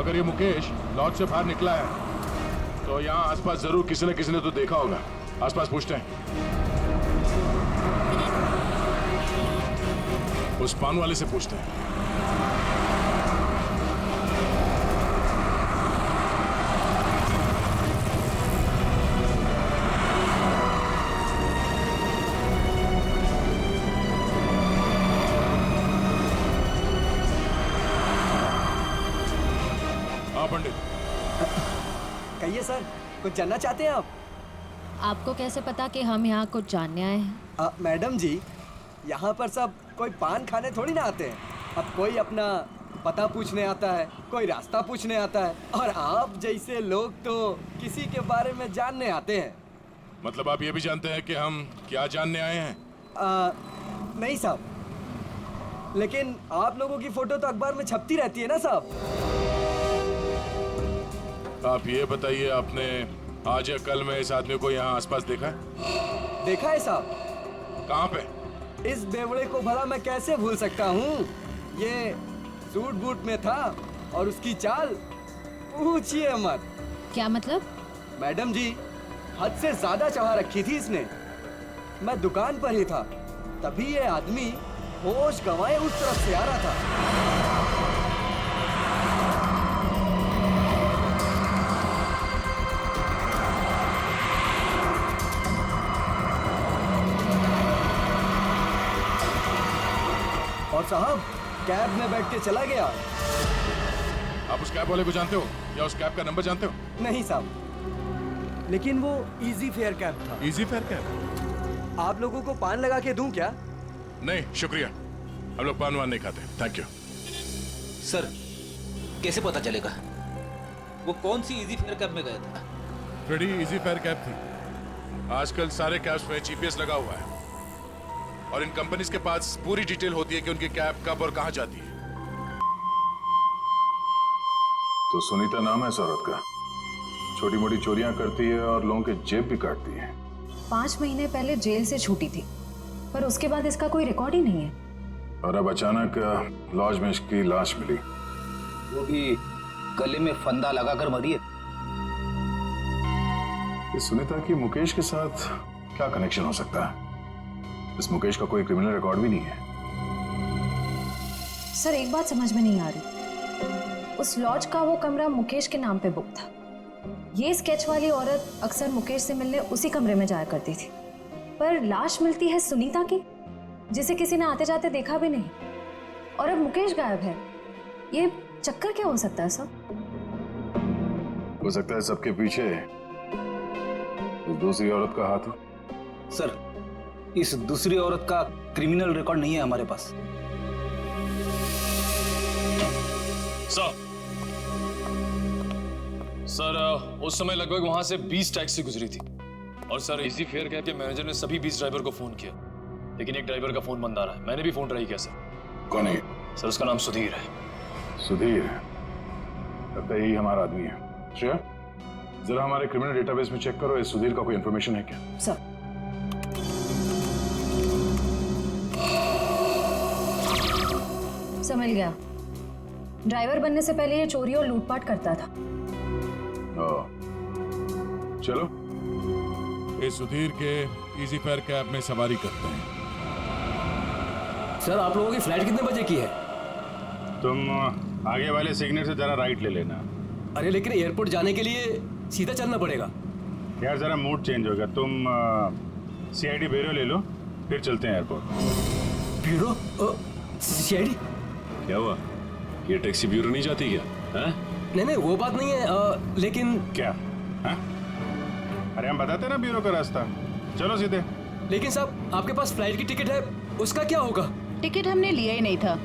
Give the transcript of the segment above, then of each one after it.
अगर ये मुकेश लॉज से बाहर निकला है तो यहाँ आसपास जरूर किसी ने तो देखा होगा। आसपास पूछते हैं। उस पान वाले से पूछते हैं। हाँ पंडित। कहिए सर, कुछ जानना चाहते हैं आप? आपको कैसे पता कि हम यहाँ कुछ जानने आए हैं? मैडम जी, यहाँ पर सब कोई पान खाने थोड़ी ना आते हैं। अब कोई अपना पता पूछने आता है, कोई रास्ता पूछने आता है, और आप जैसे लोग तो किसी के बारे में जानने आते हैं। मतलब आप ये भी जानते हैं कि हम क्या जानने आए हैं? नहीं साहब, लेकिन आप लोगों की फोटो तो अखबार में छपती रहती है ना साहब। आप ये बताइए, आपने आज या कल में इस आदमी को यहाँ आसपास देखा है? देखा है साहब। कहाँ पे? इस बेवड़े को भला मैं कैसे भूल सकता हूँ। ये सूट बूट में था और उसकी चाल पूछिए मत। क्या मतलब? मैडम जी, हद से ज्यादा चढ़ा रखी थी इसने। मैं दुकान पर ही था, तभी ये आदमी होश गंवाए उस तरफ से आ रहा था। और साहब कैब में बैठ के चला गया। आप उस कैब वाले को जानते हो या उस कैब का नंबर जानते हो? नहीं साहब, लेकिन वो इजी फेयर कैब था। Easy fair cab? आप लोगों को पान लगा के दूं क्या? नहीं शुक्रिया, हम लोग पान वान नहीं खाते, थैंक यू। सर, कैसे पता चलेगा वो कौन सी इजी फेयर कैब में गया था? बड़ी इजी फेयर कैब थी। आजकल सारे कैब्स में जीपीएस लगा हुआ है और इन कंपनीज के पास पूरी डिटेल होती है कि उनकी कैब कब और कहां जाती है। तो सुनीता नाम है इस औरत का, छोटी मोटी चोरियां करती है और लोगों के जेब भी काटती है। 5 महीने पहले जेल से छूटी थी, पर उसके बाद इसका कोई रिकॉर्ड ही नहीं है। और अब अचानक लॉज में इसकी लाश मिली। वो भी गले में फंदा लगाकर मरी है। इस सुनीता की मुकेश के साथ क्या कनेक्शन हो सकता है? इस मुकेश का कोई क्रिमिनल रिकॉर्ड भी नहीं है। सर, एक बात समझ में नहीं आ रही। उस लॉज का वो कमरा मुकेश के नाम पे बुक था। ये स्केच वाली औरत अक्सर मुकेश से मिलने उसी कमरे में जाया करती थी, पर लाश मिलती है सुनीता की, जिसे किसी ने आते जाते देखा भी नहीं, और अब मुकेश गायब है। ये चक्कर क्या हो सकता है सर? हो सकता है सबके पीछे उस दूसरी औरत का हाथ हो। सर, इस दूसरी औरत का क्रिमिनल रिकॉर्ड नहीं है हमारे पास। सर, उस समय लगभग वहां से 20 टैक्सी गुजरी थी, और सर इजी फेयर कैब के मैनेजर ने सभी 20 ड्राइवर को फोन किया, लेकिन एक ड्राइवर का फोन बंद आ रहा है। मैंने भी फोन ट्राई किया सर। कौन है? सर, उसका नाम सुधीर है। सुधीर? लगता है यही हमारा आदमी है। श्रेया, जरा हमारे क्रिमिनल डेटाबेस में चेक करो, इस सुधीर का कोई इंफॉर्मेशन है क्या? सर, समझ गया। ड्राइवर बनने से पहले ये चोरी और लूटपाट करता था। चलो इस सुधीर के इजी फेयर कैब में सवारी करते हैं। सर, आप लोगों की फ्लाइट कितने बजे की है? तुम आगे वाले सिग्नल से जरा राइट ले लेना। अरे लेकिन एयरपोर्ट जाने के लिए सीधा चलना पड़ेगा। यार जरा मूड चेंज होगा, तुम सीआईडी ब्यूरो ले लो, फिर चलते हैं एयरपोर्ट। ब्यूरो? सीआईडी? क्या हुआ? ये टैक्सी ब्यूरो नहीं जाती क्या? नहीं, वो बात नहीं है, लेकिन क्या? हाँ? अरे हम बताते ना ब्यूरो का रास्ता, चलो सीधे। लेकिन साहब, आपके पास फ्लाइट की टिकट है, उसका क्या होगा? टिकट हमने लिया ही नहीं था।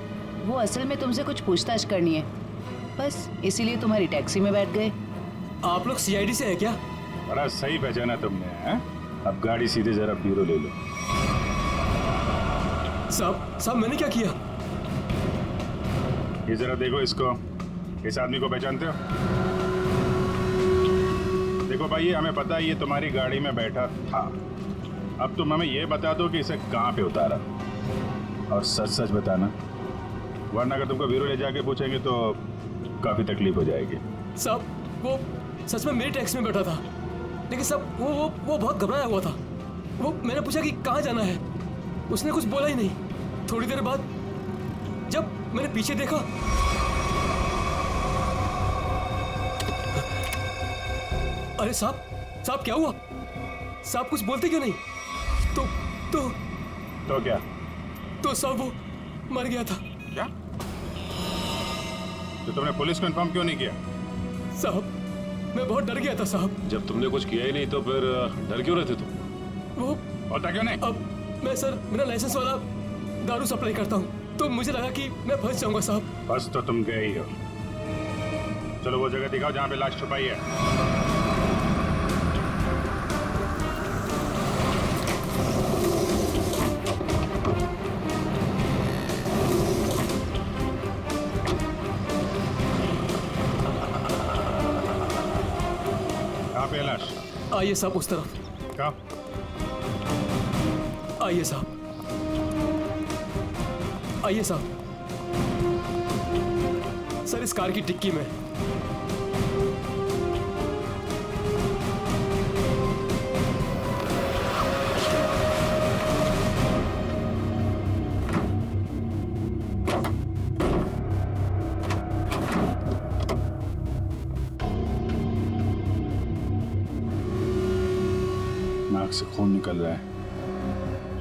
वो असल में तुमसे कुछ पूछताछ करनी है, बस इसीलिए तुम्हारी टैक्सी में बैठ गए। आप लोग सीआईडी से हैं क्या? बड़ा सही पहचाना तुमने। हैं? अब गाड़ी सीधे जरा ब्यूरो ले लो। साहब मैंने क्या किया? ये जरा देखो इसको, इस आदमी को पहचानते हो? देखो भाई, ये हमें पता है ये तुम्हारी गाड़ी में बैठा था। अब तुम हमें ये बता दो कि इसे कहाँ पे उतारा, और सच सच बताना, वरना अगर तुमको ब्यूरो ले जाके पूछेंगे तो काफी तकलीफ हो जाएगी। साहब वो सच में मेरे टैक्सी में बैठा था, लेकिन साहब वो बहुत घबराया हुआ था। वो मैंने पूछा कि कहाँ जाना है, उसने कुछ बोला ही नहीं। थोड़ी देर बाद जब मैंने पीछे देखा, अरे साहब क्या हुआ? साहब कुछ बोलते क्यों नहीं? तो क्या? तो साहब वो मर गया था। क्या? तो तुमने पुलिस को इन्फॉर्म क्यों नहीं किया? साहब मैं बहुत डर गया था साहब। जब तुमने कुछ किया ही नहीं तो फिर डर क्यों रहे थे तुम? वो होता क्यों नहीं? अब मैं सर मेरा लाइसेंस वाला दारू सप्लाई करता हूँ, तो मुझे लगा कि मैं फंस जाऊंगा साहब। बस तो तुम गए ही हो। चलो वो जगह दिखाओ जहाँ पे लाश छुपाई है। कहाँ पे है लाश? आइए साहब उस तरफ, कहाँ? आइए साहब, आइए साहब। सर इस कार की डिक्की में। नाक से खून निकल रहा है,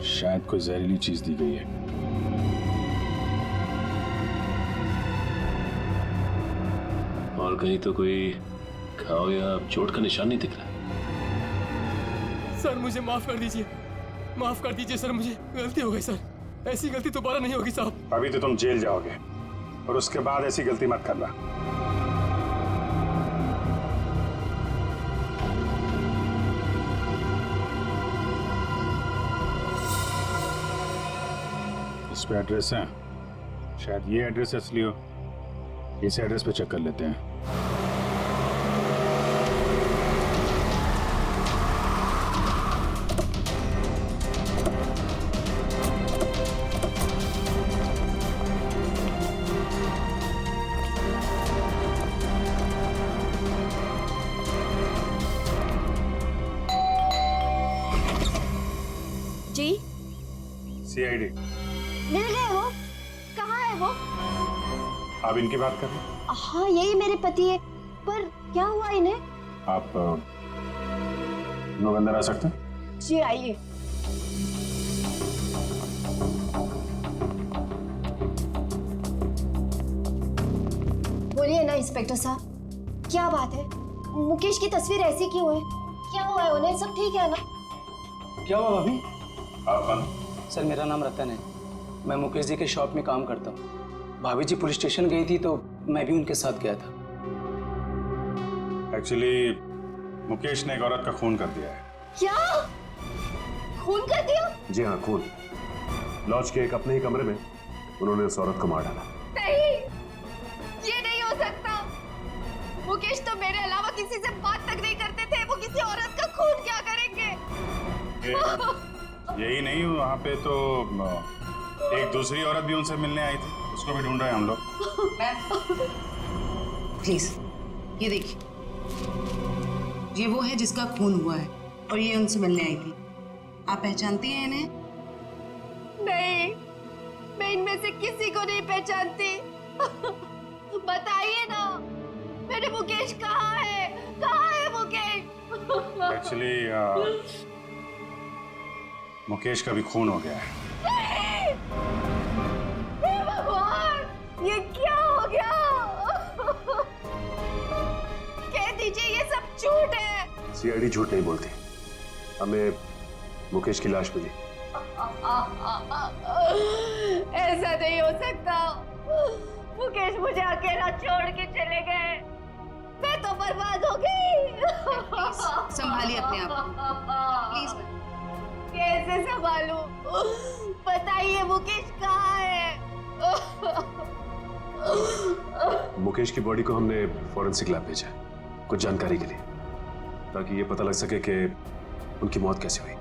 शायद कोई जहरीली चीज दी गई है। और कहीं तो कोई घाव या चोट का निशान नहीं दिख रहा। सर मुझे माफ कर दीजिए, माफ कर दीजिए सर, मुझे गलती हो गई सर। ऐसी गलती दोबारा नहीं होगी साहब। अभी तो तुम जेल जाओगे और उसके बाद ऐसी गलती मत करना। इस पे एड्रेस है, शायद ये एड्रेस असली हो। इस एड्रेस पे चेक कर लेते हैं। जी सीआईडी। मिल गए वो? कहाँ है वो? आप इनकी बात कर रहे हैं? हाँ यही मेरे पति है, पर क्या हुआ इन्हें? आप लोग अंदर आ सकते हैं? जी आइए। बोलिए ना इंस्पेक्टर साहब, क्या बात है? मुकेश की तस्वीर ऐसी क्यों है? क्या हुआ है उन्हें? सब ठीक है ना? क्या हुआ भाभी? आप कौन? सर मेरा नाम रतन है, मैं मुकेश जी के शॉप में काम करता हूँ। भाभी जी पुलिस स्टेशन गई थी तो मैं भी उनके साथ गया था। एक्चुअली मुकेश ने एक औरत का खून कर दिया है। क्या? खून कर दिया? जी हाँ, खून। लॉज के एक अपने ही कमरे में उन्होंने उस औरत को मार डाला। नहीं, ये नहीं हो सकता। मुकेश तो मेरे अलावा किसी से बात तक नहीं करते थे, वो किसी औरत का खून क्या करेंगे? यही नहीं, वहाँ पे तो एक दूसरी औरत भी उनसे मिलने आई थी, उसको भी ढूंढ रहे हैं हम लोग। प्लीज ये देखिए, ये वो है जिसका खून हुआ है और ये उनसे मिलने आई थी। आप पहचानती हैं इन्हें? नहीं, मैं इनमें से किसी को नहीं पहचानती। बताइए ना, मेरे मुकेश कहाँ है? कहाँ है मुकेश? एक्चुअली मुकेश का भी खून हो गया है। हे भगवान, ये क्या हो गया? कह दीजिए ये सब झूठ है। सीआईडी झूठ नहीं बोलती, हमें मुकेश की लाश मिली। ऐसा नहीं हो सकता। मुकेश मुझे अकेला छोड़ के चले गए, मैं तो बर्बाद हो गई। संभालिए अपने आप को, प्लीज। कैसे संभालूं? बताइए मुकेश कहाँ है? मुकेश की बॉडी को हमने फॉरेंसिक लैब भेजा कुछ जानकारी के लिए, ताकि ये पता लग सके कि उनकी मौत कैसे हुई।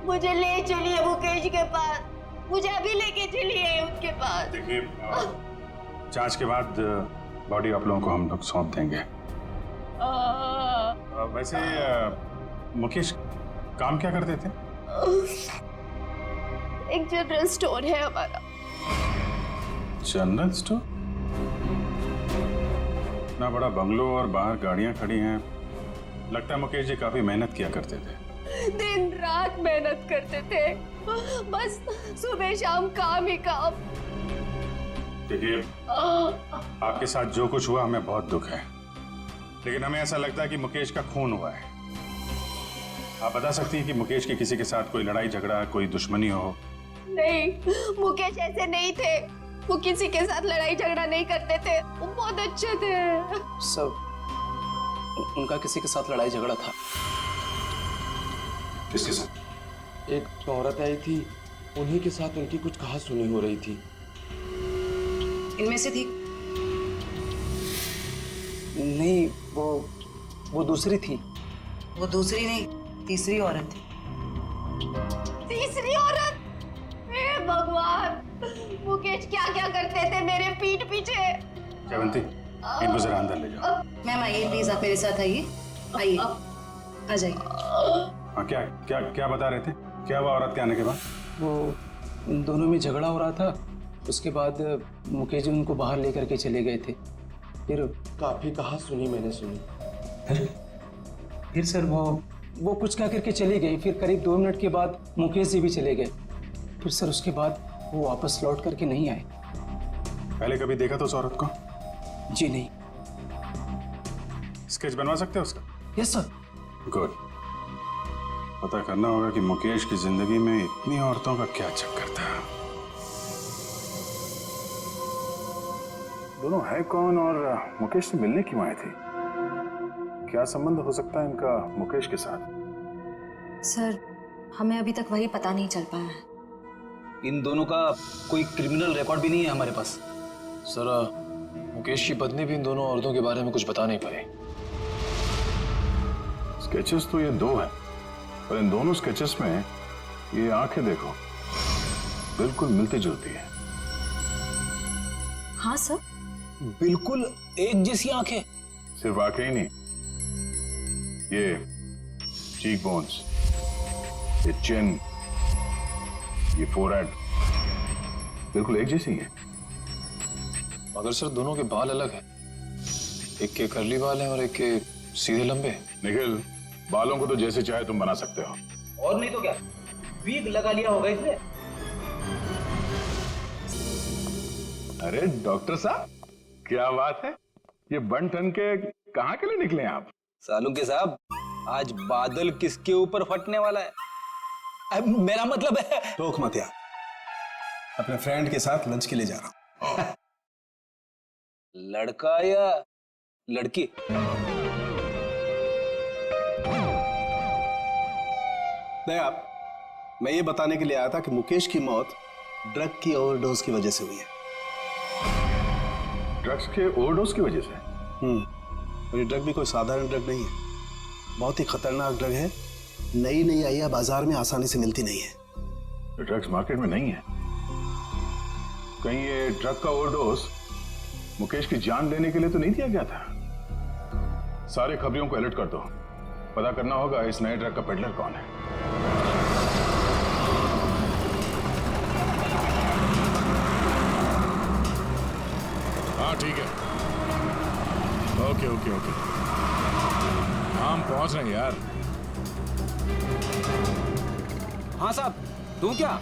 मुझे ले चलिए मुकेश के पास, मुझे अभी लेके चलिए उनके पास। देखिए, जांच के बाद बॉडी आप लोगों को हम लोग सौंप देंगे। वैसे मुकेश काम क्या करते थे? एक जनरल स्टोर है हमारा। General store? इतना बड़ा बंगलो और बाहर गाड़ियां खड़ी हैं, लगता है मुकेश जी काफी मेहनत किया करते थे। दिन रात मेहनत करते थे, बस सुबह शाम काम ही काम। देखिए, आपके साथ जो कुछ हुआ हमें बहुत दुख है, लेकिन हमें ऐसा लगता है कि मुकेश का खून हुआ है। आप बता सकती हैं कि मुकेश की किसी के साथ कोई लड़ाई झगड़ा, कोई दुश्मनी हो? नहीं, मुकेश ऐसे नहीं थे। वो किसी के साथ लड़ाई झगड़ा नहीं करते थे, वो बहुत अच्छे थे। सब उनका किसी के साथ लड़ाई झगड़ा था। किसके साथ? एक औरत आई थी, उन्हीं के साथ उनकी कुछ कहा सुनी हो रही थी। इनमें से थी? नहीं, वो दूसरी थी। वो दूसरी नहीं, तीसरी औरत थी। तीसरी औरत? हे भगवान, मुकेश क्या क्या करते थे मेरे पीठ पीछे। जयवंती, इनको जरा अंदर ले जाओ। मैम आइए प्लीज, आप मेरे साथ आइए। आइए, आ जाइए। हाँ, क्या क्या क्या बता रहे थे? क्या हुआ औरत के आने के बाद? वो उन दोनों में झगड़ा हो रहा था, उसके बाद मुकेश जी उनको बाहर लेकर के चले गए थे। फिर काफी कहा सुनी मैंने सुनी। फिर सर वो कुछ कह करके चली गई। फिर करीब 2 मिनट के बाद मुकेश जी भी चले गए। फिर सर उसके बाद वो वापस लौट करके नहीं आए। पहले कभी देखा तो उस औरत को? जी नहीं। स्केच बनवा सकते हो उसका? Yes sir. गुड। पता करना होगा कि मुकेश की जिंदगी में इतनी औरतों का क्या चक्कर था। दोनों है कौन और मुकेश से मिलने क्यों आए थे? क्या संबंध हो सकता है इनका मुकेश के साथ? सर, हमें अभी तक वही पता नहीं चल पाया है। इन दोनों का कोई क्रिमिनल रिकॉर्ड भी नहीं है हमारे पास। सर, मुकेश की पत्नी भी इन दोनों औरतों के बारे में कुछ बता नहीं पाई। स्केचेस तो ये 2 हैं, पर इन दोनों स्केचेस में ये आंखें देखो, बिल्कुल मिलती जुलती है। हाँ सर, बिल्कुल एक जैसी आंखें। सिर्फ आंखें ही नहीं, ये चीक बोन्स, ये चिन, ये फोरहेड, बिल्कुल एक जैसी है। मगर सर, दोनों के बाल अलग हैं। एक के कर्ली बाल हैं और एक के सीधे लंबे। निखिल, बालों को तो जैसे चाहे तुम बना सकते हो। और नहीं तो क्या, वीग लगा लिया होगा इसने। अरे डॉक्टर साहब, क्या बात है? ये बन ठन के कहाँ के लिए निकले आप? सालू के साहब, आज बादल किसके ऊपर फटने वाला है? अब मेरा मतलब है। टोक मत यार, अपने फ्रेंड के साथ लंच के लिए जा रहा हूं। लड़का या लड़की? नहीं आप, मैं ये बताने के लिए आया था कि मुकेश की मौत ड्रग की ओवरडोज की वजह से हुई है। ड्रग्स के ओवरडोज की वजह से? और ये ड्रग भी कोई साधारण ड्रग नहीं है, बहुत ही खतरनाक ड्रग है। नई नई आई है, बाजार में आसानी से मिलती नहीं है। ड्रग्स मार्केट में नहीं है? कहीं ये ड्रग का ओवरडोज मुकेश की जान लेने के लिए तो नहीं दिया गया था? सारे खबरियों को अलर्ट कर दो, पता करना होगा इस नए ड्रग का पेडलर कौन है। हाँ ठीक है, ओके ओके ओके, हम पहुंच रहे हैं यार। हाँ साहब, दूं क्या?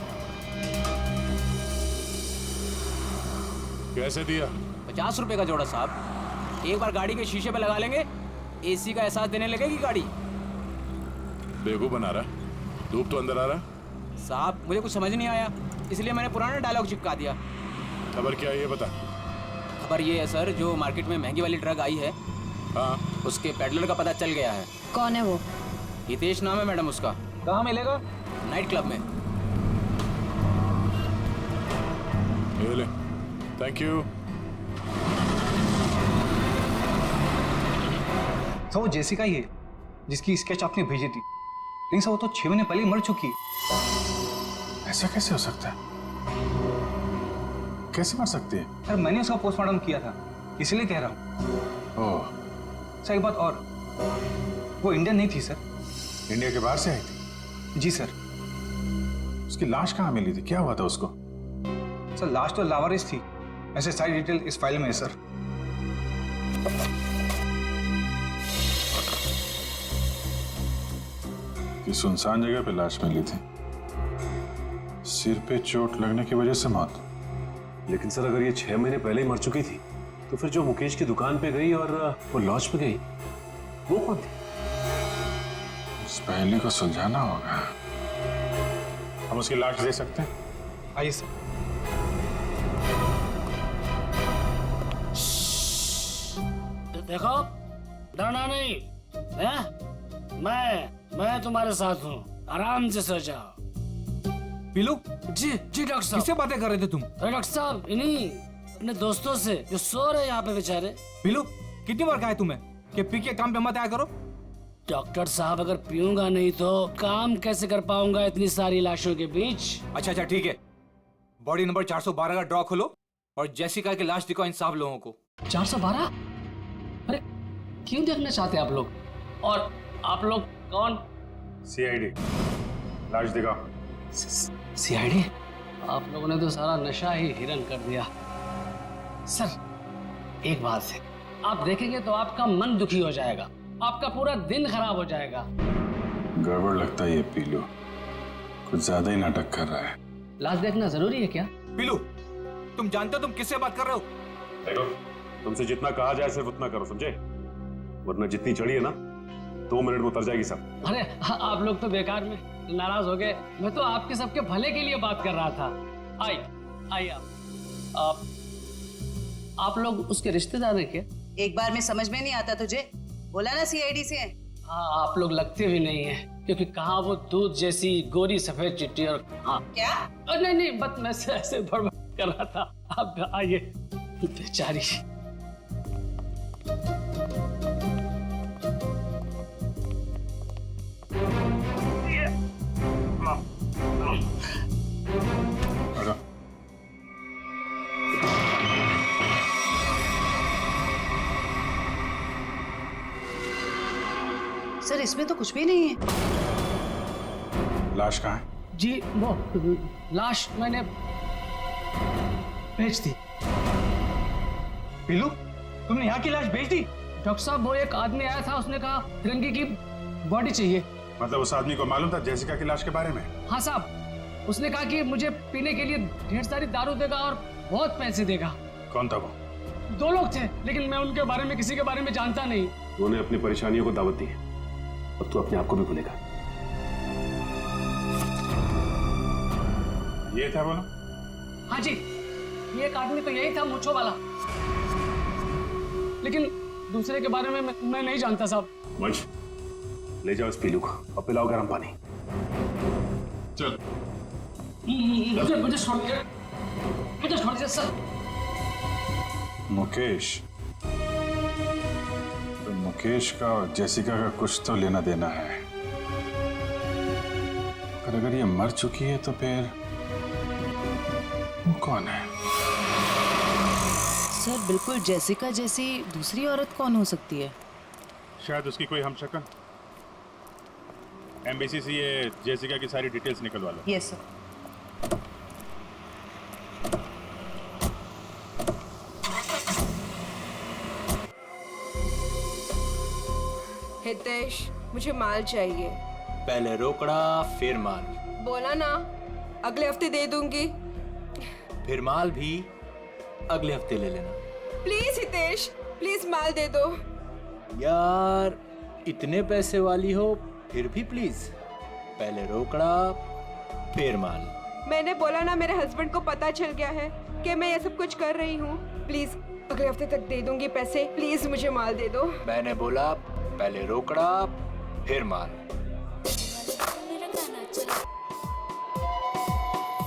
कैसे दिया? 50 रुपए का जोड़ा साहब। एक बार गाड़ी के शीशे पे लगा लेंगे, एसी का एहसास देने लगेगी गाड़ी। बेवकूफ बना रहा, धूप तो अंदर आ रहा। साहब, मुझे कुछ समझ नहीं आया, इसलिए मैंने पुराना डायलॉग चिपका दिया। खबर क्या है ये बता। खबर ये है सर, जो मार्केट में महंगी वाली ड्रग आई है, हाँ, उसके पेडलर का पता चल गया है। कौन है वो? हितेश नाम है मैडम उसका। कहाँ मिलेगा? नाइट क्लब में। ये ले, थैंक यू। तो वो जेसिका ही है जिसकी स्केच आपने भेजी थी, लेकिन सर वो तो 6 महीने पहले ही मर चुकी है। ऐसा कैसे हो सकता है? कैसे मर सकती है? सर मैंने उसका पोस्टमार्टम किया था, इसलिए कह रहा हूँ। ओह, सर एक बात और, वो इंडियन नहीं थी सर। इंडिया के बाहर से आई थी? जी सर। उसकी लाश कहाँ मिली थी? क्या हुआ था उसको? सर लाश तो लावारिस थी, ऐसे सारी डिटेल इस फाइल में है सर। कि सुनसान जगह पे लाश मिली थी, सिर पे चोट लगने की वजह से मौत। लेकिन सर अगर ये 6 महीने पहले ही मर चुकी थी तो फिर जो मुकेश की दुकान पे गई और वो लॉज पे गई, वो कौन थी? उस पहेली को सुलझाना होगा। हम उसकी लाश दे सकते हैं? आइए सर। देखो, डरना नहीं है? मैं तुम्हारे साथ हूँ, आराम से सो जाओ। पीलू? जी डॉक्टर साहब। किससे बातें कर रहे थे तुम? अरे डॉक्टर साहब, इन्हीं अपने दोस्तों से जो सो रहे यहाँ पे बेचारे। पीलू, कितनी बार कहा है तुम्हें कि पी के काम पे मत आया करो? डॉक्टर साहब, अगर पीऊंगा नहीं तो काम कैसे कर पाऊंगा इतनी सारी लाशों के बीच? अच्छा ठीक है, बॉडी नंबर 412 का ड्रॉ खोलो और जेसिका की लाश दिखाओ इन सब लोगों को। 412? अरे क्यों देखना चाहते आप लोग? और आप लोग कौन? सीआईडी। लाश दिखाओ। सीआईडी? आप लोगों ने तो सारा नशा ही हिरन कर दिया। सर एक बात है, आप देखेंगे तो आपका मन दुखी हो जाएगा, आपका पूरा दिन खराब हो जाएगा। गड़बड़ लगता है ये पीलू, कुछ ज्यादा ही नाटक कर रहा है। लाश देखना जरूरी है क्या? पीलू, तुम जानते हो तुम किससे बात कर रहे हो? देखो, तुमसे जितना कहा जाए सिर्फ उतना करो, समझे? वरना जितनी चढ़ी है ना 2 मिनट में उतर जाएगी सब। अरे आप लोग तो बेकार में नाराज हो गए, मैं तो आपके सबके भले के लिए बात कर रहा था। आइए आप लोग उसके रिश्तेदार हैं क्या? एक बार में समझ में नहीं आता तुझे? बोला ना सीआईडी से है। हाँ, आप लोग लगते भी नहीं है, क्योंकि कहाँ वो दूध जैसी गोरी सफेद चिट्ठी और हाँ क्या? नहीं बस मैं ऐसे बड़बड़ कर रहा था। आप आइए। बेचारी। सर इसमें तो कुछ भी नहीं है। लाश कहाँ है? जी वो लाश मैंने भेज दी। पीलू, तुमने यहाँ की लाश भेज दी? डॉक्टर साहब, वो एक आदमी आया था, उसने कहा तिरंगी की बॉडी चाहिए। मतलब उस आदमी को मालूम था जेसिका की लाश के बारे में? हाँ साहब, उसने कहा कि मुझे पीने के लिए ढेर सारी दारू देगा और बहुत पैसे देगा। कौन था वो? 2 लोग थे, लेकिन मैं उनके बारे में किसी के बारे में जानता नहीं। उन्होंने अपनी परेशानियों को दावत दी है, अब तू अपने आप को भी भूलेगा। ये था बोलो? हाँ जी, ये एक आदमी तो यही था, मूंछों वाला, लेकिन दूसरे के बारे में मैं नहीं जानता साहब। वंश, ले जाओ इस पीलू को और पिलाओ गर्म पानी। चल। मुझे छोड़ दीजिए सर। मुकेश, तो मुकेश का और जेसिका का कुछ तो लेना देना है। और अगर ये मर चुकी है तो फिर वो कौन है? सर बिल्कुल जेसिका जैसी दूसरी औरत कौन हो सकती है? शायद उसकी कोई हमशक्ल। एम्बेसी से ये जेसिका की सारी डिटेल्स निकलवा लो। Yes sir. हितेश, मुझे माल चाहिए। पहले रोकड़ा फिर माल। बोला ना, अगले हफ्ते दे दूंगी। फिर माल भी अगले हफ्ते ले लेना। प्लीज हितेश, प्लीज माल दे दो। यार इतने पैसे वाली हो फिर भी प्लीज, पहले रोकड़ा फिर माल। मैंने बोला ना, मेरे हस्बैंड को पता चल गया है कि मैं ये सब कुछ कर रही हूँ। प्लीज अगले हफ्ते तक दे दूंगी पैसे। प्लीज मुझे माल दे दो। मैंने बोला पहले रोकड़ा फिर माल।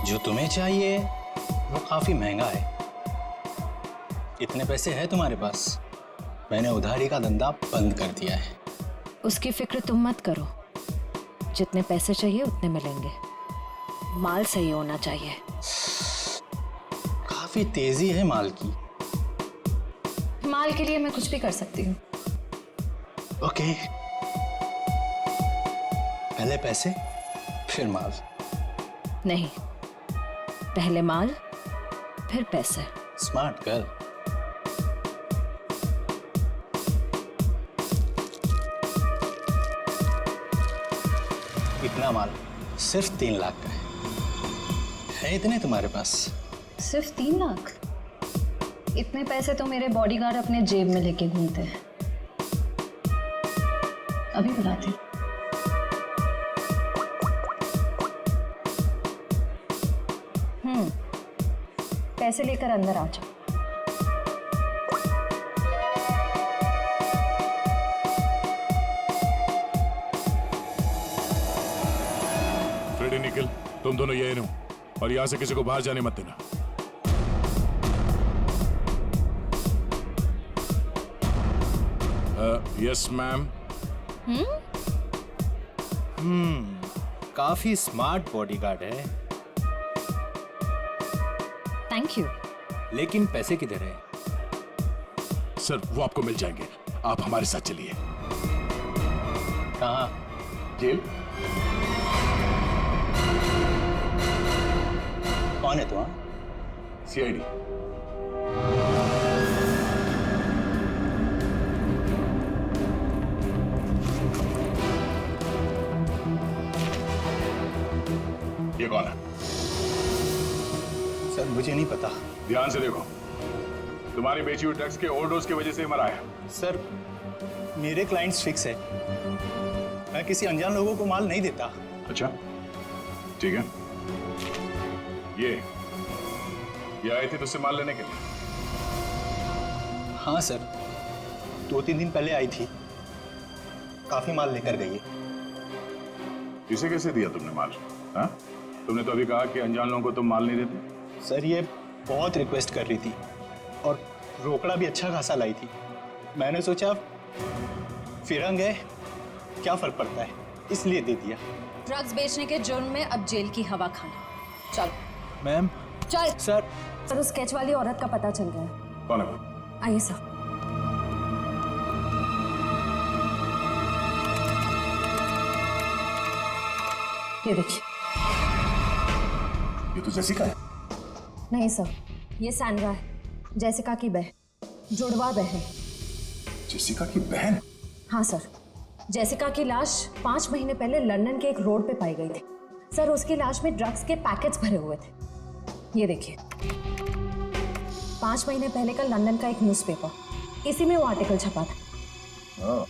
जो तुम्हें चाहिए वो काफी महंगा है। इतने पैसे हैं तुम्हारे पास? मैंने उधारी का धंधा बंद कर दिया है। उसकी फिक्र तुम मत करो, जितने पैसे चाहिए उतने मिलेंगे। माल सही होना चाहिए। काफी तेजी है माल की। माल के लिए मैं कुछ भी कर सकती हूँ। ओके, पहले पैसे फिर माल। नहीं, पहले माल फिर पैसे। Smart girl. इतना माल सिर्फ 3 लाख का है इतने तुम्हारे पास? सिर्फ 3 लाख? इतने पैसे तो मेरे बॉडीगार्ड अपने जेब में लेके घूमते हैं। अभी बुलाती। पैसे लेकर अंदर आ जाओ। फ्रेडी, निकल, तुम दोनों यही रहो और यहां से किसी को बाहर जाने मत देना। Yes ma'am. काफी स्मार्ट बॉडीगार्ड है। Thank you. लेकिन पैसे किधर है? सर, वो आपको मिल जाएंगे, आप हमारे साथ चलिए। कहाँ? जेल। कौन है तू? सीआईडी। ये कौन है? सर, मुझे नहीं पता। ध्यान से देखो, तुम्हारी बेची हुई ड्रग्स के ओवरडोज की वजह से मरा है। सर, मेरे क्लाइंट्स फिक्स है, मैं किसी अनजान लोगों को माल नहीं देता। अच्छा, ठीक है। ये आए थे तुझसे माल लेने के लिए? हाँ सर, 2-3 दिन पहले आई थी, काफी माल लेकर गई है। इसे कैसे दिया तुमने माल? हाँ? तुमने तो अभी कहा कि अनजान लोगों को तुम माल नहीं देते। सर, ये बहुत रिक्वेस्ट कर रही थी और रोकड़ा भी अच्छा खासा लाई थी। मैंने सोचा फिरंग है, क्या फर्क पड़ता है, इसलिए दे दिया। ड्रग्स बेचने के जुर्म में अब जेल की हवा खाना। चल मैम। चल। सर, उस स्केच वाली औरत का पता चल गया है। कौन है? आइए सर। ये देखिए। ये तो जेसिका है। नहीं सर, ये सैंड्रा है, जेसिका की बहन, जुड़वा बहन। जेसिका की बहन? हाँ सर, जेसिका की लाश 5 महीने पहले लंदन के एक रोड पे पाई गई थी। सर, उसकी लाश में ड्रग्स के पैकेट्स भरे हुए थे। ये देखिए, 5 महीने पहले का लंदन का एक न्यूज़पेपर, इसी में वो आर्टिकल छपा था।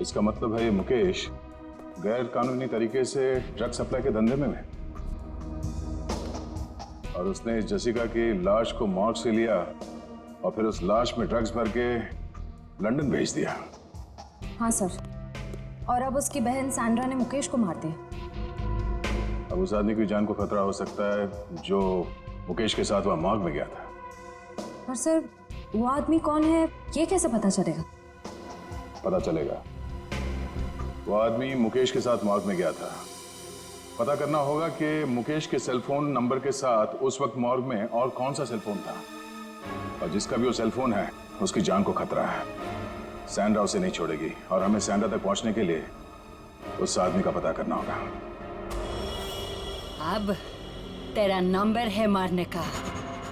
इसका मतलब है ये मुकेश गैर कानूनी तरीके से ड्रग सप्लाई के धंधे में है और उसने इस जेसिका की लाश को मॉर्ग से लिया और फिर उस लाश में ड्रग्स भर के लंदन भेज दिया। हाँ सर, और अब उसकी बहन सैंड्रा ने मुकेश को मार दिया। अब उस आदमी की जान को खतरा हो सकता है जो मुकेश के साथ वहां मॉर्ग में गया था। पर सर, वो आदमी कौन है ये कैसे पता चलेगा? पता चलेगा। वो आदमी मुकेश के साथ मॉर्ग में गया था। पता करना होगा कि मुकेश के सेलफोन नंबर के साथ उस वक्त मॉर्ग में और कौन सा सेलफोन था, और जिसका भी वो सेलफोन है उसकी जान को खतरा है। सैंड्रा उसे नहीं छोड़ेगी और हमें सैंड्रा तक पहुंचने के लिए उस आदमी का पता करना होगा। अब तेरा नंबर है मारने का।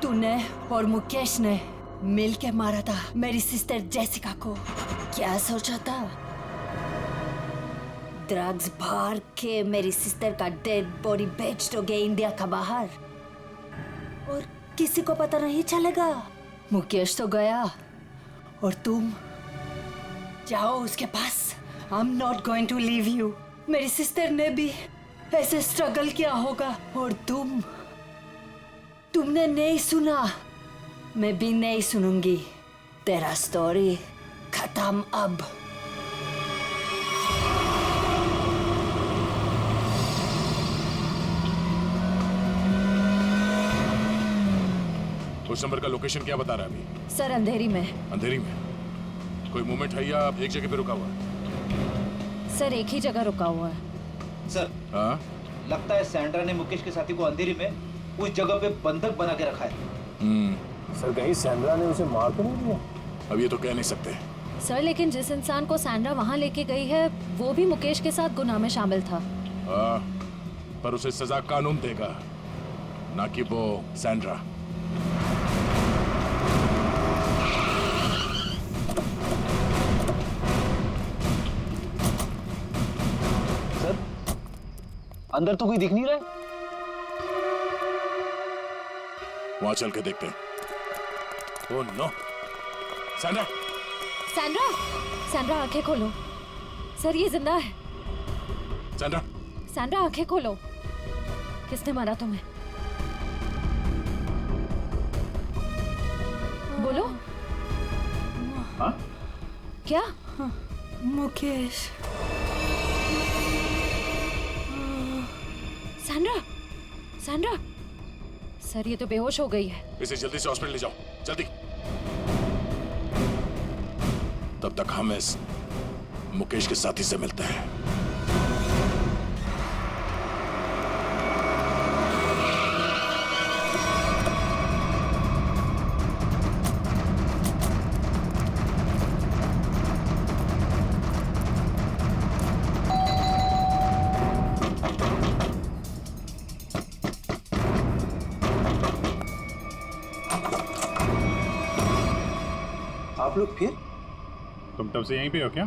तूने और मुकेश ने मिलके मारा था मेरी सिस्टर जेसिका को। क्या सोचा था? ड्रग्स भर के मेरी सिस्टर का डेड बॉडी बेच दोगे इंडिया का बाहर और किसी को पता नहीं चलेगा। मुकेश तो गया और तुम जाओ उसके पास। I am not going to leave you. मेरी सिस्टर ने भी ऐसे स्ट्रगल किया होगा और तुमने नहीं सुना, मैं भी नहीं सुनूंगी। तेरा स्टोरी खत्म अब। उस नंबर का लोकेशन क्या बता रहा है अभी? सर, अंधेरी में। अंधेरी में? कोई मूवमेंट है या एक जगह पे रुका हुआ है? सर, एक ही जगह रुका हुआ है। सर, हाँ? लगता है सैंड्रा ने मुकेश के साथी को अंधेरी में उस जगह पे बंधक बना के रखा है। सर कहीं सैंड्रा ने उसे मार तो नहीं दिया? अब ये तो कह नहीं सकते। सर लेकिन जिस इंसान को सैंड्रा वहाँ लेके गई है वो भी मुकेश के साथ गुनाह में शामिल था। हाँ, पर उसे सजा कानून देगा, ना कि वो सैंड्रा। सर अंदर तो कोई दिख नहीं रहा है। वहां चल के देखते हैं। Oh no, Sandra! Sandra! Sandra आंखें खोलो। सर ये जिंदा है। सैंड्रा! सैंड्रा आंखें खोलो। किसने मारा तुम्हें? बोलो। हाँ? क्या? मुकेश। सैंड्रा! सैंड्रा! सर ये तो बेहोश हो गई है। इसे जल्दी से हॉस्पिटल ले जाओ, जल्दी। तब तक हम इस मुकेश के साथी से मिलते हैं। आप लोग फिर? तुम तब से यहीं पे हो क्या?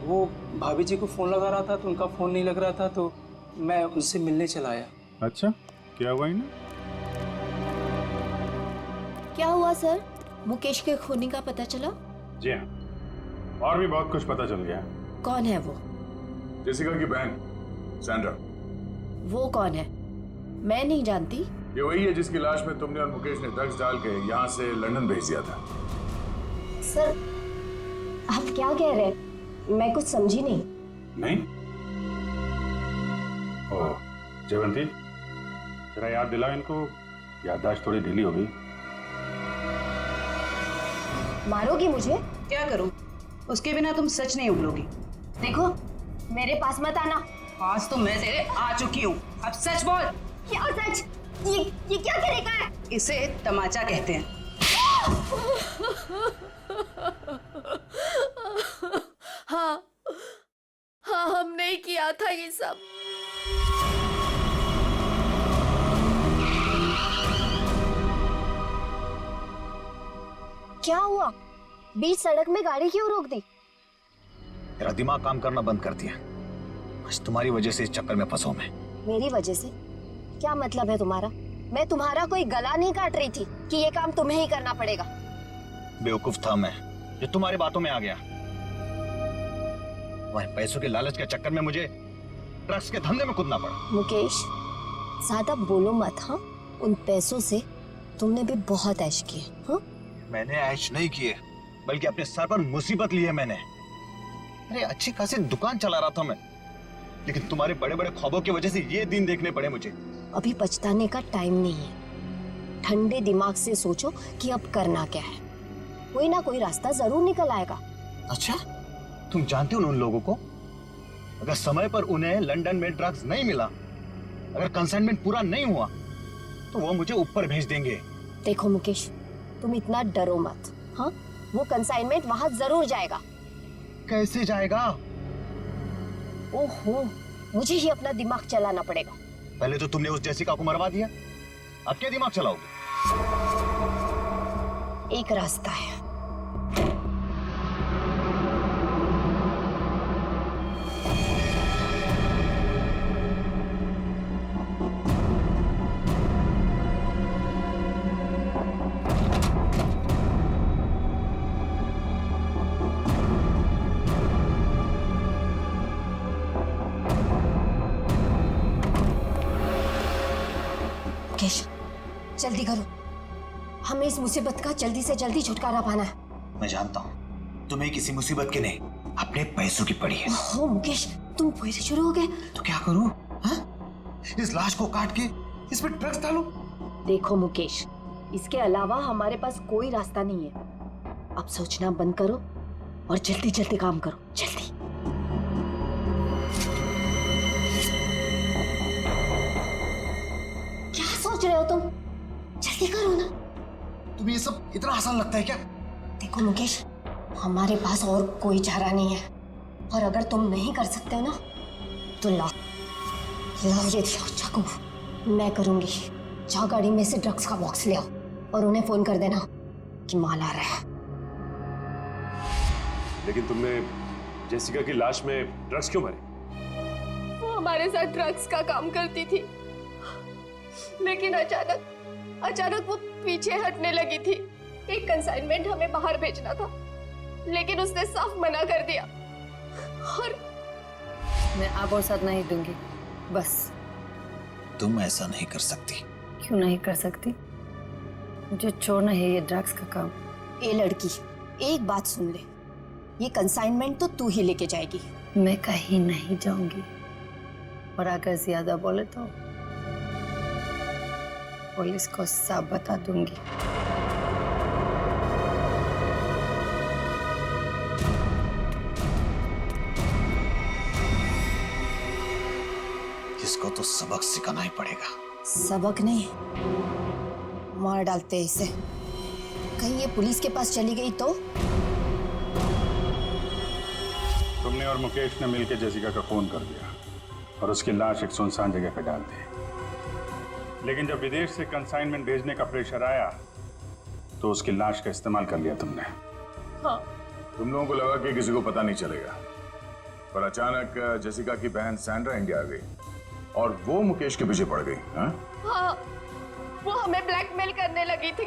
वो भाभी जी को फोन लगा रहा था तो उनका फोन नहीं लग रहा था तो मैं उनसे मिलने चला आया। अच्छा, क्या हुआ इन्हें? क्या हुआ सर? मुकेश के खूनी का पता चला? जी हाँ, और भी बहुत कुछ पता चल गया। कौन है वो? जेसिका की बहन सैंड्रा। वो कौन है? मैं नहीं जानती। ये वही है जिसकी लाश में तुमने और मुकेश ने ड्रग्स डाल के यहाँ से लंदन भेज दिया था। सर आप क्या कह रहे हैं? मैं कुछ समझी नहीं। नहीं? ओह, जयवंती, जरा याद दिलाओ इनको, याददाश्त थोड़ी ढीली हो गई। मारोगी मुझे? क्या करूं? उसके बिना तुम सच नहीं उगलोगी। देखो मेरे पास मत आना। आज तो मैं तेरे आ चुकी हूँ, अब सच बोल। क्या सच? ये क्या तरीका है? इसे तमाचा कहते हैं। हाँ हाँ, हमने ही किया था ये सब। क्या हुआ? बीच सड़क में गाड़ी क्यों रोक दी? मेरा दिमाग काम करना बंद कर दिया। आज तुम्हारी वजह से इस चक्कर में फंसा मैं। मेरी वजह से? क्या मतलब है तुम्हारा? मैं तुम्हारा कोई गला नहीं काट रही थी कि ये काम तुम्हें ही करना पड़ेगा। बेवकूफ था मैं जो तुम्हारी बातों में आ गया। तुम्हारे पैसों के लालच के चक्कर में मुझे ड्रग्स के धंधे में कूदना पड़ा। मुकेश ज्यादा बोलो मत। हाँ, उन पैसों से तुमने भी बहुत ऐश किए। हाँ, मैंने ऐश नहीं किए, बल्कि अपने सर पर मुसीबत ली है मैंने। अरे अच्छी खासी दुकान चला रहा था मैं, लेकिन तुम्हारे बड़े बड़े ख्वाबों की वजह से ये दिन देखने पड़े मुझे। अभी पछताने का टाइम नहीं है। ठंडे दिमाग से सोचो कि अब करना क्या है। कोई ना कोई रास्ता जरूर निकल आएगा। अच्छा, तुम जानते हो उन लोगों को? अगर समय पर उन्हें लंदन में ड्रग्स नहीं मिला, अगर कंसाइनमेंट पूरा नहीं हुआ, तो वो मुझे ऊपर भेज देंगे। देखो मुकेश, तुम इतना डरो मत। हाँ, वो कंसाइनमेंट वहां जरूर जाएगा। कैसे जाएगा? ओहो, मुझे ही अपना दिमाग चलाना पड़ेगा। पहले तो तुमने उस जेसिका को मरवा दिया, अब क्या दिमाग चलाओगे? एक रास्ता है। मुकेश, जल्दी करो, हमें इस मुसीबत का जल्दी से जल्दी छुटकारा पाना है। मैं जानता हूँ तुम्हें किसी मुसीबत की नहीं, अपने पैसों की पड़ी है। ओह मुकेश, तुम फिर से शुरू हो गए। तो क्या करूँ? इस लाश को काट के इस पर ड्रग्स डालूं? देखो मुकेश, इसके अलावा हमारे पास कोई रास्ता नहीं है। अब सोचना बंद करो और जल्दी जल्दी काम करो, जल्दी। क्या सोच रहे हो तुम? जल्दी करो ना। तुम्हें ये सब इतना आसान लगता है क्या? देखो मुकेश, हमारे पास और कोई चारा नहीं है, और अगर तुम नहीं कर सकते हो ना तो लाओ ये चाकू, मैं करूंगी। जाओ गाड़ी में से ड्रग्स का बॉक्स ले आओ और उन्हें फोन कर देना कि माल आ रहा है। लेकिन तुमने जेसिका की लाश में ड्रग्स क्यों भरे? वो हमारे साथ ड्रग्स का काम करती थी, लेकिन अचानक वो पीछे हटने लगी थी। एक कंसाइनमेंट हमें बाहर भेजना था, लेकिन उसने साफ मना कर दिया। और मैं अब और साथ नहीं दूंगी, बस। तुम ऐसा नहीं कर सकती। क्यों नहीं कर सकती? मुझे छोड़ना है ये ड्रग्स का काम। ए लड़की, एक बात सुन ले, ये कंसाइनमेंट तो तू ही लेके जाएगी। मैं कहीं नहीं जाऊंगी, और अगर ज्यादा बोले तो पुलिस को सब बता दूंगी। इसको तो सबक सिखाना ही पड़ेगा। सबक नहीं, मार डालते हैं इसे। कहीं ये पुलिस के पास चली गई तो? तुमने और मुकेश ने मिलकर जेसिका का खून कर दिया और उसकी लाश एक सुनसान जगह पर डाल दी। लेकिन जब विदेश से कंसाइनमेंट भेजने का प्रेशर आया तो उसकी लाश का इस्तेमाल कर लिया तुमने। हाँ। तुम लोगों को लगा कि किसी को पता नहीं चलेगा, पर अचानक जेसिका की बहन सैंड्रा इंडिया आ गई और वो मुकेश के पीछे पड़ गई। हाँ, वो हमें ब्लैकमेल करने लगी थी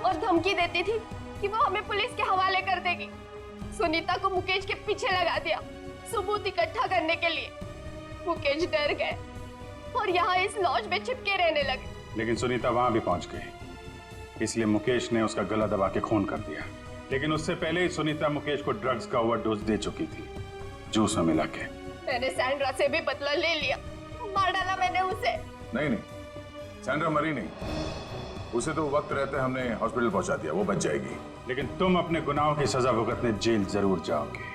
और धमकी देती थी कि वो हमें पुलिस के हवाले कर देगी। सुनीता को मुकेश के पीछे लगा दिया सबूत इकट्ठा करने के लिए। मुकेश डर गए और यहाँ इस लॉज में छिपके रहने लगे। लेकिन सुनीता वहां भी पहुंच गई, इसलिए मुकेश ने उसका गला दबा के खून कर दिया। लेकिन उससे पहले ही सुनीता मुकेश को ड्रग्स का ओवरडोज दे चुकी थी, जूस में मिला के। मैंने सैंड्रा से भी बदला ले लिया, मार डाला मैंने उसे। नहीं, सैंड्रा मरी नहीं, उसे तो वक्त रहते हमने हॉस्पिटल पहुंचा दिया, वो बच जाएगी। लेकिन तुम अपने गुनाहों की सजा भुगतने जेल जरूर जाओगे।